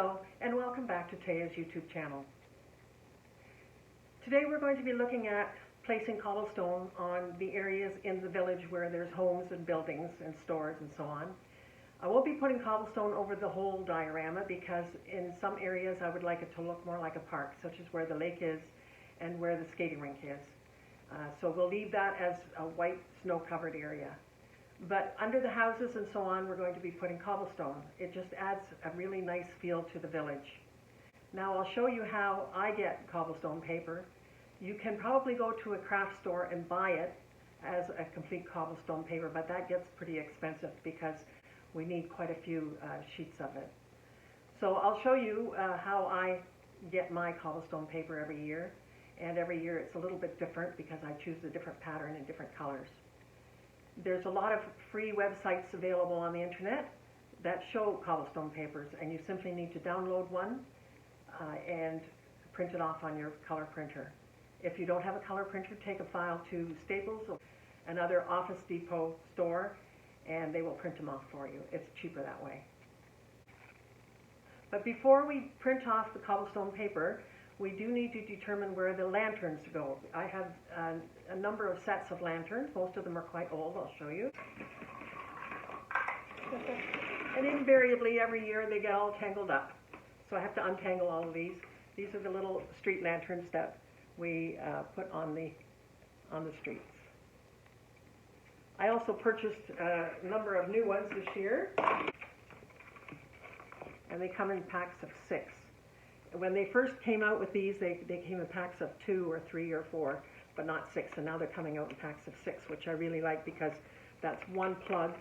Hello, and welcome back to Taya's YouTube channel. Today we're going to be looking at placing cobblestone on the areas in the village where there's homes and buildings and stores and so on. I won't be putting cobblestone over the whole diorama because in some areas I would like it to look more like a park, such as where the lake is and where the skating rink is. So we'll leave that as a white snow-covered area. But under the houses and so on, we're going to be putting cobblestone. It just adds a really nice feel to the village. Now I'll show you how I get cobblestone paper. You can probably go to a craft store and buy it as a complete cobblestone paper, but that gets pretty expensive because we need quite a few sheets of it. So I'll show you how I get my cobblestone paper every year. And every year it's a little bit different because I choose a different pattern and different colors. There's a lot of free websites available on the internet that show cobblestone papers, and you simply need to download one and print it off on your color printer. If you don't have a color printer, take a file to Staples or another Office Depot store and they will print them off for you. It's cheaper that way. But before we print off the cobblestone paper, we do need to determine where the lanterns go. I have a number of sets of lanterns. Most of them are quite old. I'll show you. And invariably, every year they get all tangled up. So I have to untangle all of these. These are the little street lanterns that we put on the streets. I also purchased a number of new ones this year. And they come in packs of 6. When they first came out with these, they came in packs of 2 or 3 or 4, but not 6. And now they're coming out in packs of 6, which I really like because that's one plug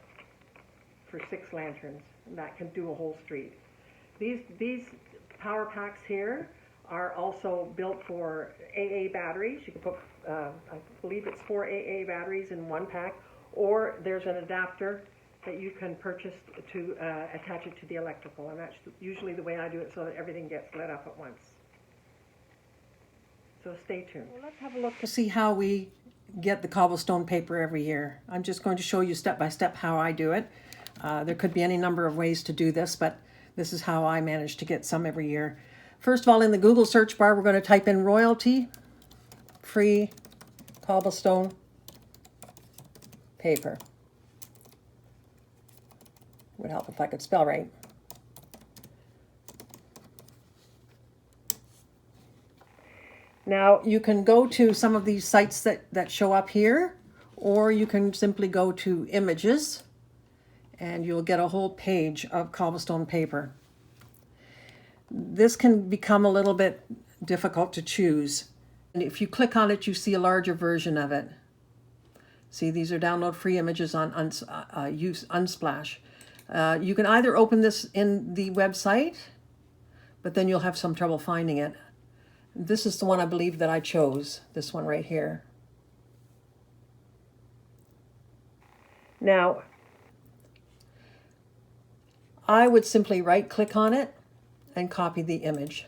for 6 lanterns, and that can do a whole street. These power packs here are also built for AA batteries. You can put, I believe it's 4 AA batteries in one pack, or there's an adapter that you can purchase to attach it to the electrical, and that's usually the way I do it so that everything gets lit up at once. So stay tuned. Well, let's have a look to see how we get the cobblestone paper every year. I'm just going to show you step by step how I do it. There could be any number of ways to do this, but this is how I manage to get some every year. First of all, in the Google search bar, we're going to type in royalty-free cobblestone paper. Would help if I could spell right. Now you can go to some of these sites that show up here, or you can simply go to images and you'll get a whole page of cobblestone paper. This can become a little bit difficult to choose. And if you click on it, you see a larger version of it. See, these are download free images on Unsplash. You can either open this in the website, but then you'll have some trouble finding it. This is the one I believe that I chose, this one right here. Now, I would simply right-click on it and copy the image.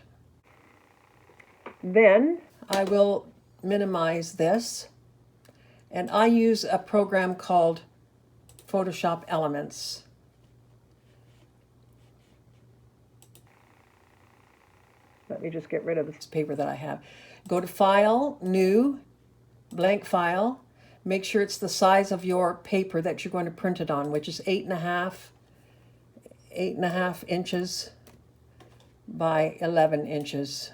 Then I will minimize this, and I use a program called Photoshop Elements. Let me just get rid of this paper that I have. Go to File, New, Blank File. Make sure it's the size of your paper that you're going to print it on, which is 8.5 inches by 11 inches.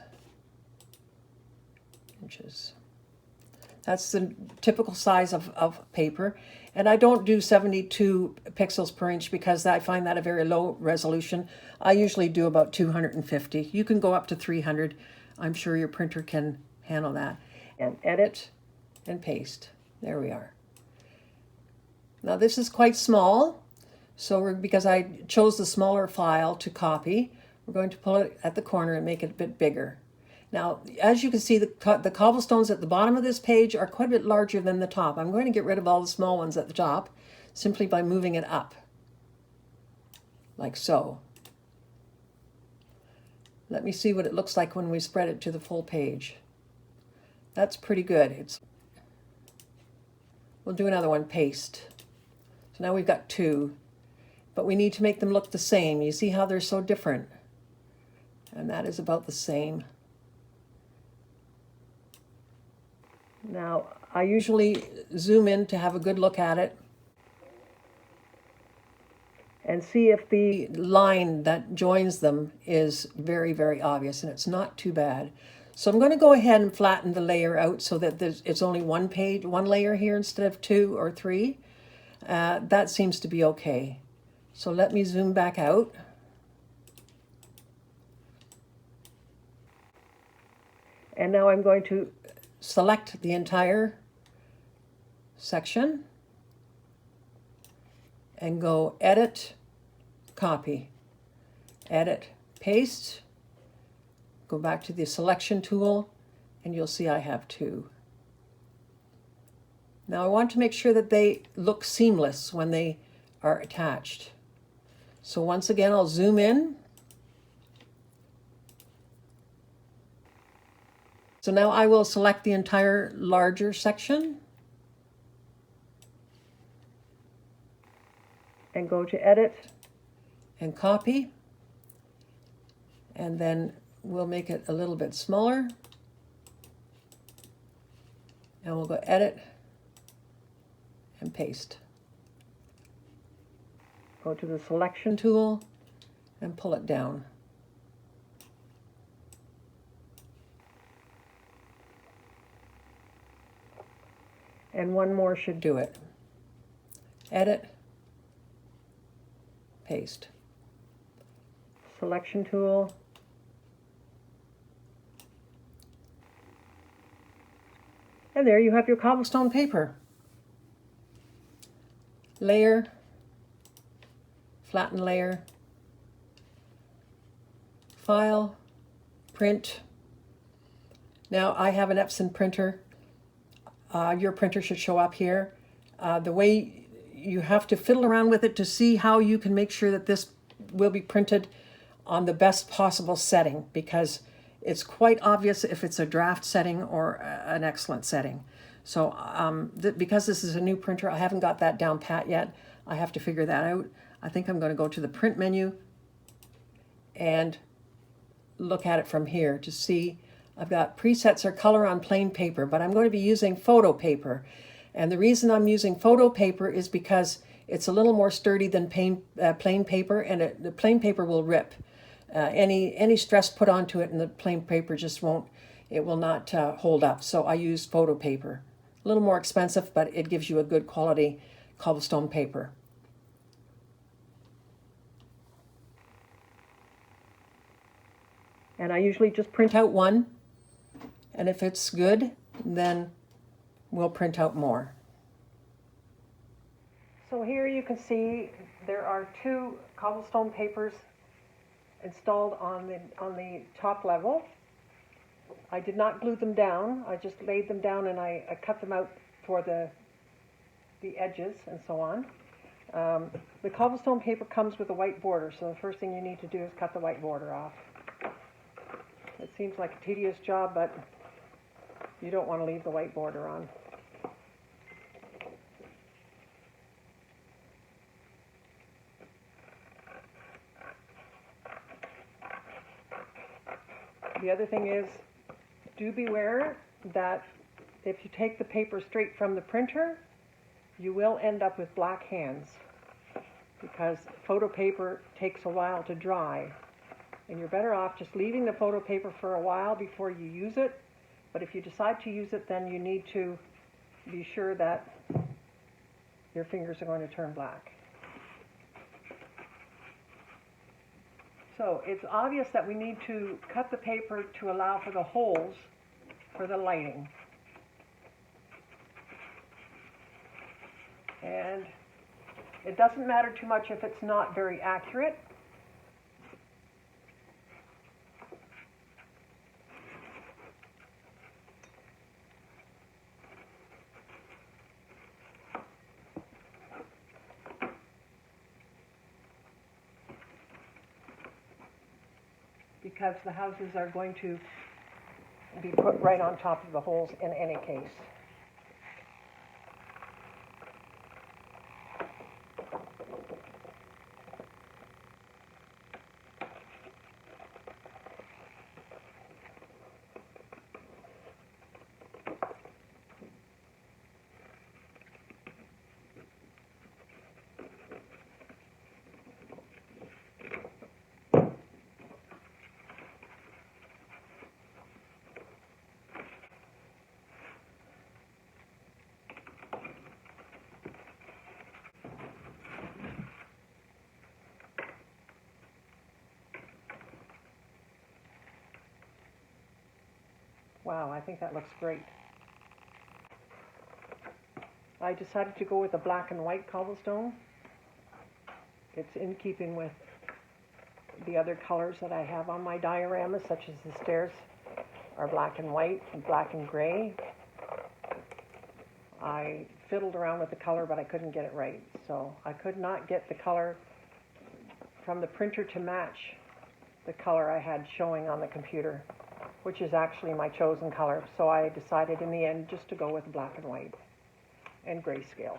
That's the typical size of paper. And I don't do 72 pixels per inch because I find that a very low resolution. I usually do about 250. You can go up to 300. I'm sure your printer can handle that. And edit and paste. There we are. Now this is quite small. So because I chose the smaller file to copy, we're going to pull it at the corner and make it a bit bigger. Now, as you can see, the cobblestones at the bottom of this page are quite a bit larger than the top. I'm going to get rid of all the small ones at the top simply by moving it up, like so. Let me see what it looks like when we spread it to the full page. That's pretty good. We'll do another one, paste. So now we've got 2, but we need to make them look the same. You see how they're so different? And that is about the same. Now, I usually zoom in to have a good look at it and see if the line that joins them is very, very obvious, and it's not too bad. So I'm going to go ahead and flatten the layer out so that it's only one page, one layer here instead of 2 or 3. That seems to be okay. So let me zoom back out. And now I'm going to select the entire section and go Edit, Copy, Edit, Paste, go back to the Selection tool, and you'll see I have 2. Now I want to make sure that they look seamless when they are attached. So once again, I'll zoom in. So now I will select the entire larger section and go to Edit and Copy, and then we'll make it a little bit smaller, and we'll go Edit and Paste. Go to the Selection tool and pull it down. And one more should do it. Edit, Paste. Selection tool. And there you have your cobblestone paper. Layer, flatten layer, file, print. Now I have an Epson printer. Your printer should show up here. The way you have to fiddle around with it to see how you can make sure that this will be printed on the best possible setting, because it's quite obvious if it's a draft setting or an excellent setting. So because this is a new printer, I haven't got that down pat yet. I have to figure that out. I think I'm going to go to the print menu and look at it from here to see. I've got presets or color on plain paper, but I'm going to be using photo paper. And the reason I'm using photo paper is because it's a little more sturdy than plain paper, and the plain paper will rip. Any stress put onto it, and the plain paper just won't, it will not hold up. So I use photo paper. A little more expensive, but it gives you a good quality cobblestone paper. And I usually just print out one, and if it's good, then we'll print out more. So here you can see there are 2 cobblestone papers installed on the top level. I did not glue them down. I just laid them down, and I cut them out for the edges and so on. The cobblestone paper comes with a white border, so the first thing you need to do is cut the white border off. It seems like a tedious job, but you don't want to leave the white border on. The other thing is, do beware that if you take the paper straight from the printer, you will end up with black hands, because photo paper takes a while to dry. And you're better off just leaving the photo paper for a while before you use it. But if you decide to use it, then you need to be sure that your fingers are going to turn black. So it's obvious that we need to cut the paper to allow for the holes for the lighting. And it doesn't matter too much if it's not very accurate. Because the houses are going to be put right on top of the holes in any case. Wow, I think that looks great. I decided to go with a black and white cobblestone. It's in keeping with the other colors that I have on my diorama, such as the stairs are black and white and black and gray. I fiddled around with the color, but I couldn't get it right. So I could not get the color from the printer to match the color I had showing on the computer, which is actually my chosen color. So I decided in the end just to go with black and white and grayscale.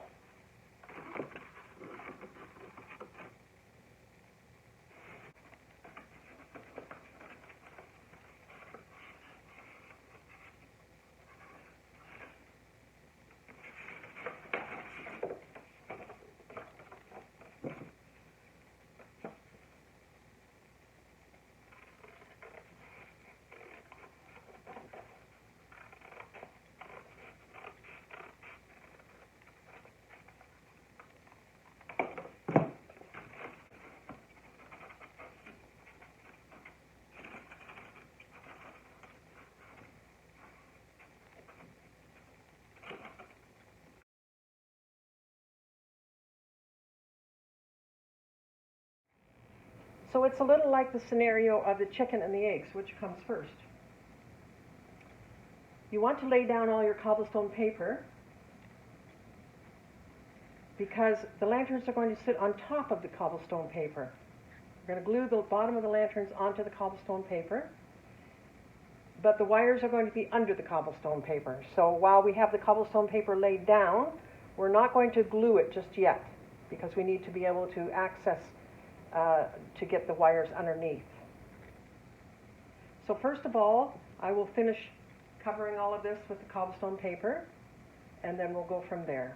So it's a little like the scenario of the chicken and the eggs, which comes first. You want to lay down all your cobblestone paper because the lanterns are going to sit on top of the cobblestone paper. We're going to glue the bottom of the lanterns onto the cobblestone paper, but the wires are going to be under the cobblestone paper. So while we have the cobblestone paper laid down, we're not going to glue it just yet because we need to be able to access to get the wires underneath. So first of all, I will finish covering all of this with the cobblestone paper, and then we'll go from there.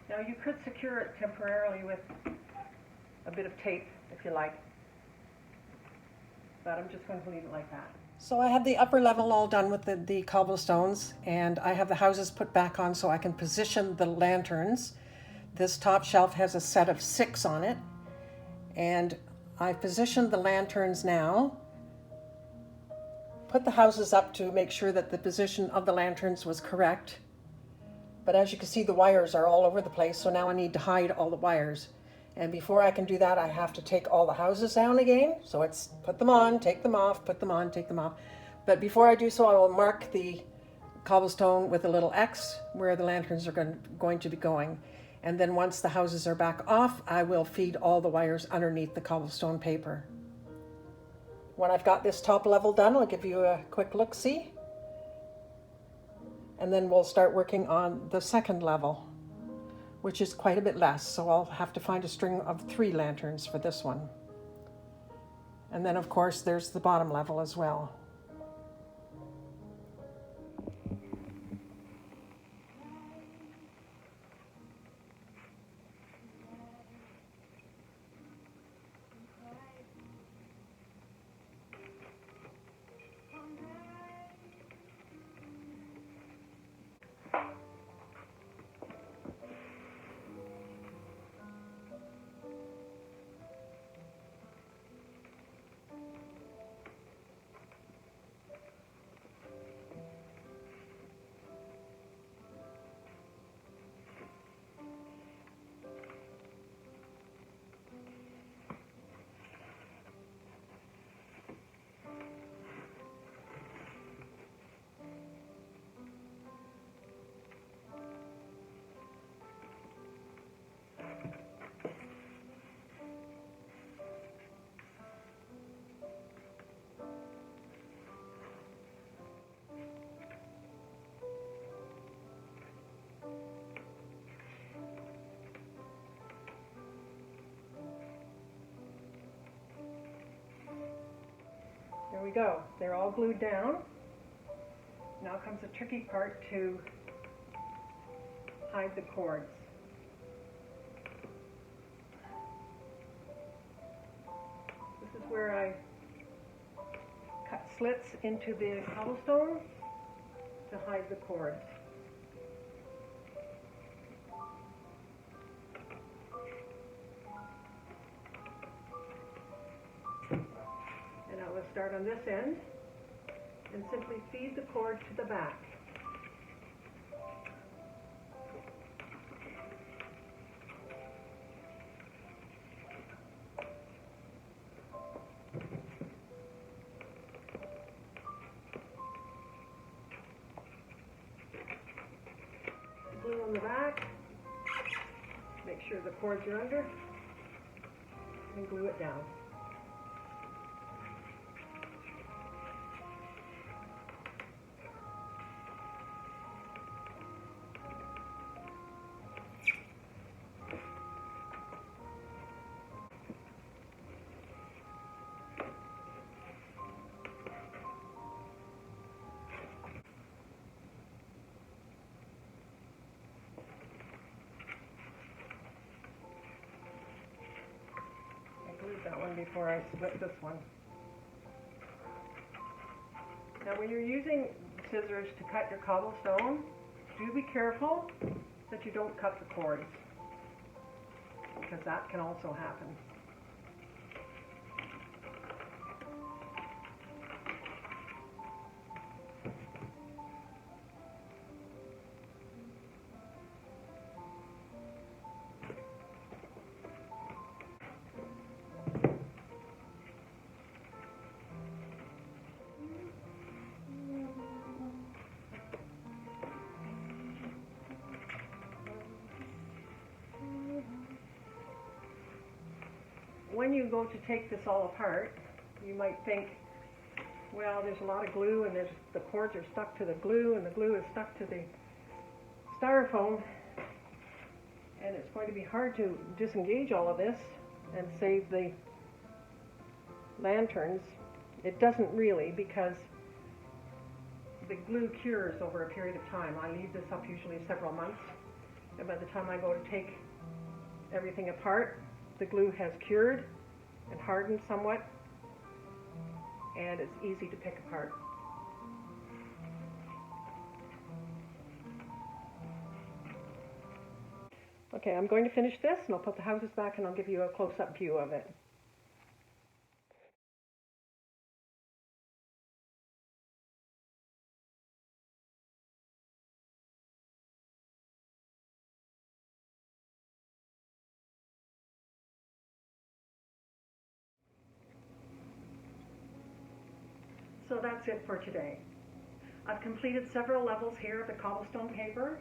Now you could secure it temporarily with a bit of tape if you like, but I'm just going to leave it like that. So I have the upper level all done with the cobblestones, and I have the houses put back on so I can position the lanterns. This top shelf has a set of 6 on it, and I've positioned the lanterns now. Put the houses up to make sure that the position of the lanterns was correct. But as you can see, the wires are all over the place, so now I need to hide all the wires. And before I can do that, I have to take all the houses down again. So it's put them on, take them off, put them on, take them off. But before I do so, I will mark the cobblestone with a little X where the lanterns are going to be going. And then once the houses are back off, I will feed all the wires underneath the cobblestone paper. When I've got this top level done, I'll give you a quick look-see. And then we'll start working on the second level, which is quite a bit less. So I'll have to find a string of 3 lanterns for this one. And then of course there's the bottom level as well. There we go. They're all glued down. Now comes the tricky part to hide the cords. This is where I cut slits into the cobblestone to hide the cords. And I will start on this end and simply feed the cord to the back. Glue on the back, make sure the cords are under, and glue it down. That one before I split this one. Now when you're using scissors to cut your cobblestone, do be careful that you don't cut the cords, because that can also happen. When you go to take this all apart, you might think, well, there's a lot of glue and the cords are stuck to the glue and the glue is stuck to the styrofoam, and it's going to be hard to disengage all of this and save the lanterns. It doesn't really, because the glue cures over a period of time. I leave this up usually several months, and by the time I go to take everything apart, the glue has cured and hardened somewhat, and it's easy to pick apart. Okay, I'm going to finish this and I'll put the houses back and I'll give you a close-up view of it. So that's it for today. I've completed several levels here of the cobblestone paper,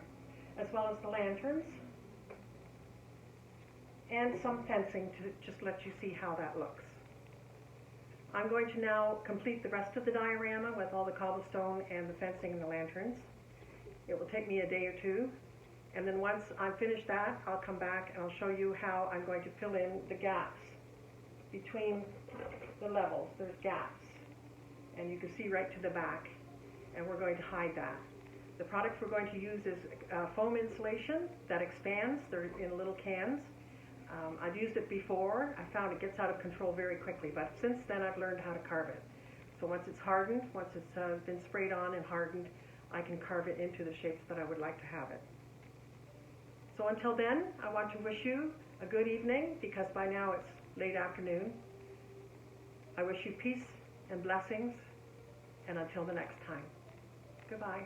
as well as the lanterns, and some fencing to just let you see how that looks. I'm going to now complete the rest of the diorama with all the cobblestone and the fencing and the lanterns. It will take me a day or two, and then once I've finished that, I'll come back and I'll show you how I'm going to fill in the gaps between the levels. There's gaps, and you can see right to the back, and we're going to hide that. The products we're going to use is foam insulation that expands. They're in little cans. I've used it before. I found it gets out of control very quickly, but since then I've learned how to carve it. So once it's hardened, once it's been sprayed on and hardened, I can carve it into the shapes that I would like to have it. So until then, I want to wish you a good evening, because by now it's late afternoon. I wish you peace and blessings, and until the next time. Goodbye.